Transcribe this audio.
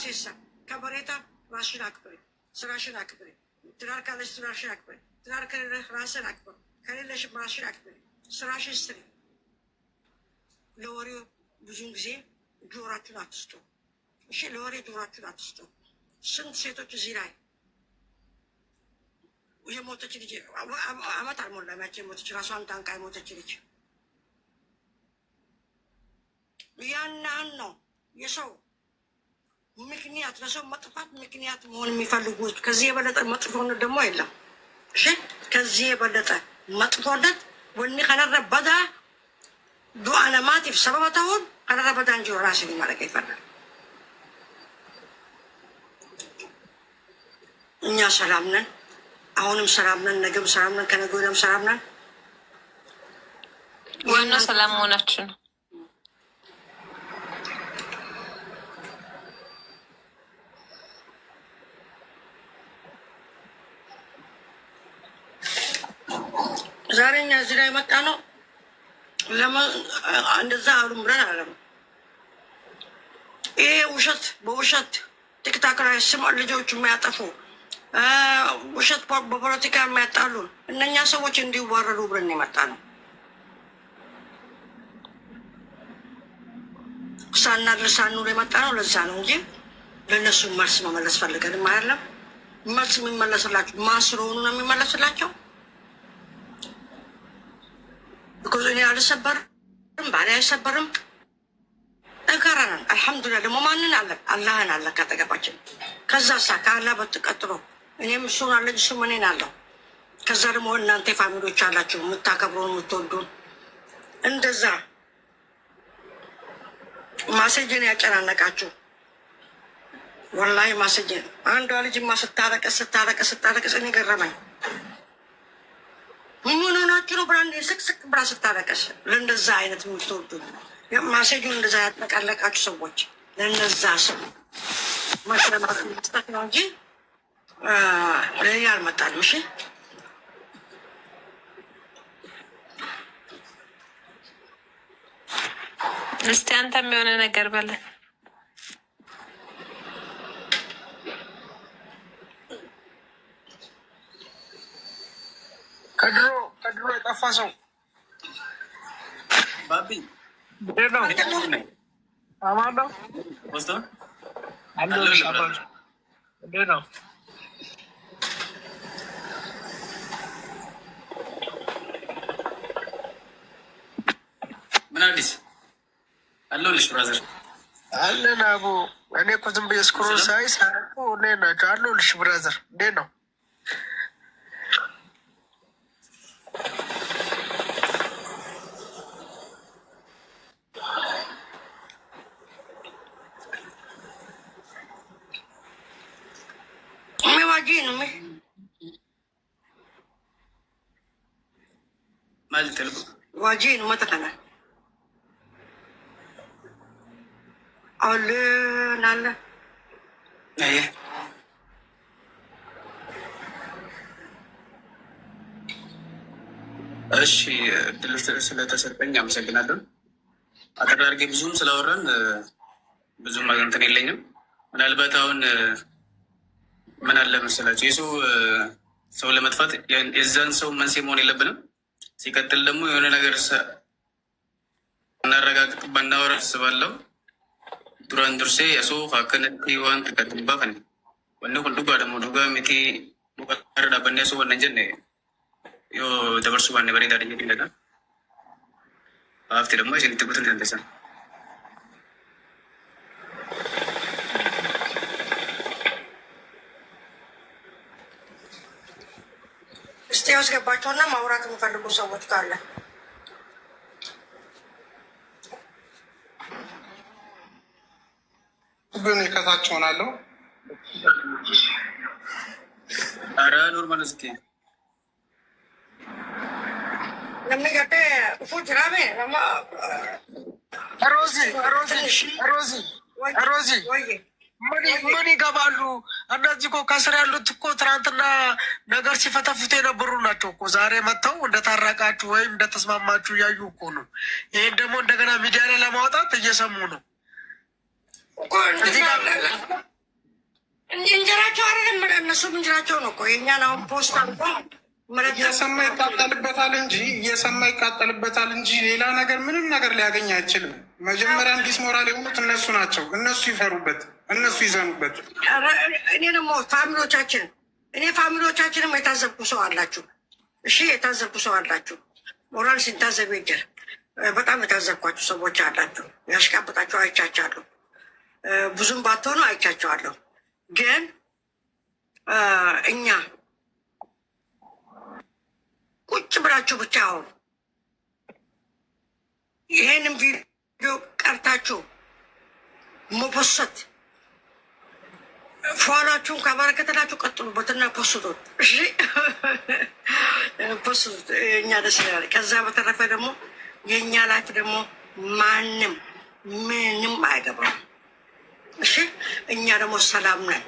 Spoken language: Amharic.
ሴሳ ከበሬታ ራስሽን አክብሪ፣ ስራሽን አክብሪ። ትዳር ካለሽ ትዳርሽን አክብሪ። ትዳር ከሌለሽ ራስን አክብሪ። ከሌለሽም ራስሽን አክብሪ። ስራሽን ስሪ። ለወሬው ብዙን ጊዜ ጆሯችሁን አትስጡ። እሺ፣ ለወሬ ጆሯችሁን አትስጡ። ስንት ሴቶች እዚህ ላይ የሞተች ልጅ አመት አልሞላም፣ ያቺ የሞተች ራሷን ታንቃ የሞተች ልጅ ያናን ነው የሰው ምክንያት ለሰው መጥፋት ምክንያት መሆን የሚፈልጉት። ከዚህ የበለጠ መጥፎነት ደግሞ የለም። እሺ፣ ከዚህ የበለጠ መጥፎነት ወኒ ከነረበዳ ዱአነ ማቲፍ ሰበበታውን ከነረበዳ እንጂ ራስን ማለቅ ይፈላል። እኛ ሰላም ነን፣ አሁንም ሰላም ነን፣ ነገም ሰላም ነን፣ ከነገ ወዲያም ሰላም ነን። ዋናው ሰላም መሆናችሁ ነው። ዛሬ እኛ እዚህ ላይ መጣ ነው እንደዛ አሉም ብለን አለም። ይሄ ውሸት በውሸት ቲክታክ ላይ ስም ልጆች የሚያጠፉ ውሸት በፖለቲካ የሚያጣሉን እነኛ ሰዎች እንዲዋረዱ ብለን የመጣ ነው። ሳናድር ሳንውል የመጣ ነው። ለዛ ነው እንጂ ለእነሱ መልስ መመለስ ፈልገንም አይደለም። መልስ የሚመለስላቸው ማን ስለሆኑ ነው የሚመለስላቸው? ቢኮዝ እኔ አልሰበርም፣ ባሌ አይሰበርም። ጠንካራ ነን አልሐምዱሊላህ። ደግሞ ማንን አለ? አላህን አለ ካጠገባችን። ከዛ ሳ ከአላህ በትቀጥሎ እኔም እሱን አለች እሱም እኔን አለሁ። ከዛ ደግሞ እናንተ ፋሚሊዎች አላችሁ የምታከብሩን የምትወዱን። እንደዛ ማሰጅን ያጨናነቃችሁ ወላሂ ማሰጅን። አንዷ ልጅማ ስታለቀስ እኔ ገረመኝ። ምን ሆናችሁ ነው ብራንድ ስቅስቅ ብራ ስታለቀስ? ለእንደዛ አይነት የምትወዱ ማሰጁን እንደዛ ያጠቃለቃችሁ ሰዎች ለእነዛ ሰው ማሽለማት መስጠት ነው እንጂ ለሌላ አልመጣልም። እሺ እስቲ አንተም የሆነ ነገር በለን። ከድሮ የጠፋ ሰው ባቢ ነው። አማን ነው ወስዶ ነው። ምን አዲስ አለሁልሽ ብራዘር? አለን አቡ። እኔ እኮ ዝም ብዬ ስክሮል ሳይ ሳያውቁ እኔ ናቸው። አለሁልሽ ብራዘር። እንዴት ነው? ዋጂን መጠቀና አለ እሺ፣ እድል ስለተሰጠኝ አመሰግናለሁ። አጠር አድርጌ ብዙም ስላወራን ብዙም እንትን የለኝም። ምናልባት አሁን ምን አለ መሰላቸው ሰው ለመጥፋት የዛን ሰው መንስኤ መሆን የለብንም። ሲቀጥል ደግሞ የሆነ ነገር እናረጋግጥ ባናወራ አስባለሁ። ዱራን ዱርሴ የሱ ከነቲ ዋን ተቀጥባ ከን ወነ ሁሉ ጋር ደግሞ ዱጋ ሚቲ ዱጋ በነሱ ወነጀን ዮ ደበርሱ ባነ በሬ ዳደኝ ይለዳ አፍቲ ደግሞ እሺ ልትጉትን እንደሰ እስቲ ያስገባቸውና ማውራት የሚፈልጉ ሰዎች ካለ ግን ከታች ሆናለሁ። አረ ኖርማል እስኪ ለምንገተ ፉጅራሜ ለማ ሮዚ ምን ይገባሉ? እነዚህ እኮ ከስር ያሉት እኮ ትናንትና ነገር ሲፈተፍቱ የነበሩ ናቸው እኮ። ዛሬ መጥተው እንደታረቃችሁ ወይም እንደተስማማችሁ እያዩ እኮ ነው። ይህን ደግሞ እንደገና ሚዲያ ላይ ለማውጣት እየሰሙ ነው። እነሱ ምንጅራቸው ነው እኮ የእኛን አሁን ፖስት እየሰማ ይቃጠልበታል እንጂ ሌላ ነገር ምንም ነገር ሊያገኝ አይችልም። መጀመሪያ ዲስሞራል የሆኑት እነሱ ናቸው። እነሱ ይፈሩበት፣ እነሱ ይዘኑበት። እኔ ደግሞ ፋሚሊዎቻችንም የታዘብኩ ሰው አላችሁ። እሺ የታዘብኩ ሰው አላችሁ። ሞራል ሲታዘብ ይጀር በጣም የታዘብኳችሁ ሰዎች አላችሁ። ያሽቃበጣችሁ አይቻቻለሁ። ብዙም ባትሆኑ አይቻቸዋለሁ። ግን እኛ ቁጭ ብላችሁ ብቻ አሁን ይሄንን ቪዲዮ ቀርታችሁ መፖሰት ፏላችሁን ካበረከተላችሁ ቀጥሉበትና ፖስቱት። እሺ ፖስቱት። እኛ ደስ ይላል። ከዛ በተረፈ ደግሞ የእኛ ላይፍ ደግሞ ማንም ምንም አይገባም። እሺ እኛ ደግሞ ሰላም ነን።